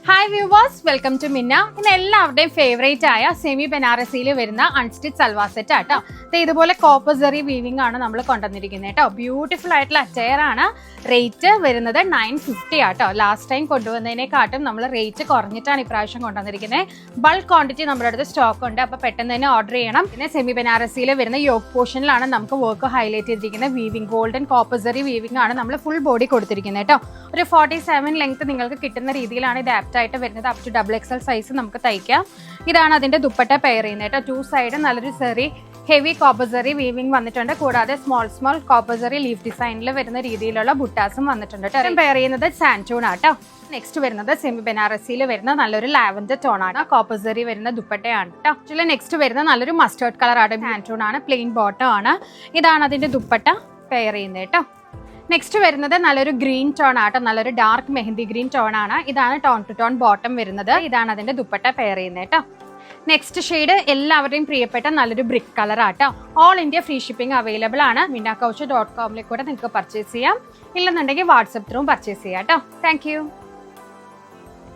Hi viewers, welcome to മിന്ന. ഇന്ന് എല്ലാവരുടെയും ഫേവറേറ്റ് ആയ സെമി ബനാറസിയിൽ വരുന്ന അൺസ്റ്റിച്ച് സൽവാർ സെറ്റ് ആട്ടോ. ഇതുപോലെ കോപ്പർ സെറി വീവിംഗ് ആണ് നമ്മൾ കൊണ്ടുവന്നിരിക്കുന്നത് കേട്ടോ. ബ്യൂട്ടിഫുൾ ആയിട്ടുള്ള അറ്റയർ ആണ്. റേറ്റ് വരുന്നത് 950 ആട്ടോ. ലാസ്റ്റ് ടൈം കൊണ്ടുവന്നതിനെക്കാട്ടും നമ്മൾ റേറ്റ് കുറഞ്ഞിട്ടാണ് ഇപ്രാവശ്യം കൊണ്ടുവന്നിരിക്കുന്നത്. ബൾക്ക് ക്വാണ്ടിറ്റി നമ്മുടെ അടുത്ത് സ്റ്റോക്ക് ഉണ്ട്, അപ്പോൾ പെട്ടെന്ന് തന്നെ ഓർഡർ ചെയ്യണം. പിന്നെ സെമി ബനാറസിയിൽ വരുന്ന യോക്ക് പോർഷനിലാണ് നമുക്ക് വർക്ക് ഹൈലൈറ്റ് ചെയ്തിരിക്കുന്നത്. വീവിംഗ് ഗോൾഡൻ കോപ്പർ സെറി വീവിംഗ് ആണ് നമ്മൾ ഫുൾ ബോഡി കൊടുത്തിരിക്കുന്നത് കേട്ടോ. ഒരു 47 ലെങ്ത് നിങ്ങൾക്ക് കിട്ടുന്ന രീതിയിലാണ് ഇത് ആപ്റ്റ് ആയിട്ട് വരുന്നത്. അപ് ടു XXL സൈസ് നമുക്ക് തയ്ക്കാം. ഇതാണ് അതിന്റെ ദുപ്പട്ട പെയർ ചെയ്യുന്നത് കേട്ടോ. 2 സൈഡ് നല്ലൊരു സെറി ഹെവി കോപ്പർ സെറി വീവിംഗ് വന്നിട്ടുണ്ട്. കൂടാതെ സ്മോൾ കോപ്പർ സെറി ലീഫ് ഡിസൈനിൽ വരുന്ന രീതിയിലുള്ള ബുട്ടാസും വന്നിട്ടുണ്ട് കേട്ടോ. പെയർ ചെയ്യുന്നത് സാൻറ്റൂൺ ആട്ടോ. നെക്സ്റ്റ് വരുന്നത് സെമി ബനാറസിയിൽ വരുന്ന നല്ലൊരു ലാവൻഡർ ടോൺ ആണ്. കോപ്പർ സെറി വരുന്ന ദുപ്പട്ടയാണ് കേട്ടോ. ആക്ച്വലി നെക്സ്റ്റ് വരുന്ന നല്ലൊരു മസ്റ്റേർഡ് കളർ ആണ്. സാൻറ്റൂൺ ആണ്, പ്ലെയിൻ ബോട്ടം ആണ്. ഇതാണ് അതിന്റെ ദുപ്പട്ട പെയർ ചെയ്യുന്നത് കേട്ടോ. നെക്സ്റ്റ് വരുന്നത് നല്ലൊരു ഗ്രീൻ ടോൺ ആട്ടോ. നല്ലൊരു ഡാർക്ക് മെഹന്തി ഗ്രീൻ ടോൺ ആണ്. ഇതാണ് ടോൺ ടു ടോൺ ബോട്ടം വരുന്നത്. ഇതാണ് അതിന്റെ ദുപ്പട്ട പെയർ ചെയ്യുന്നത് കേട്ടോ. നെക്സ്റ്റ് ഷെയ്ഡ് എല്ലാവരുടെയും പ്രിയപ്പെട്ട നല്ലൊരു ബ്രിക്ക് കളർ ആട്ടോ. All India free shipping available ആണ്. minnakauch.com കൂടെ നിങ്ങൾക്ക് പർച്ചേസ് ചെയ്യാം. ഇല്ലെന്നുണ്ടെങ്കിൽ വാട്സപ്പ് ത്രൂ പർച്ചേസ് ചെയ്യാം കേട്ടോ. താങ്ക്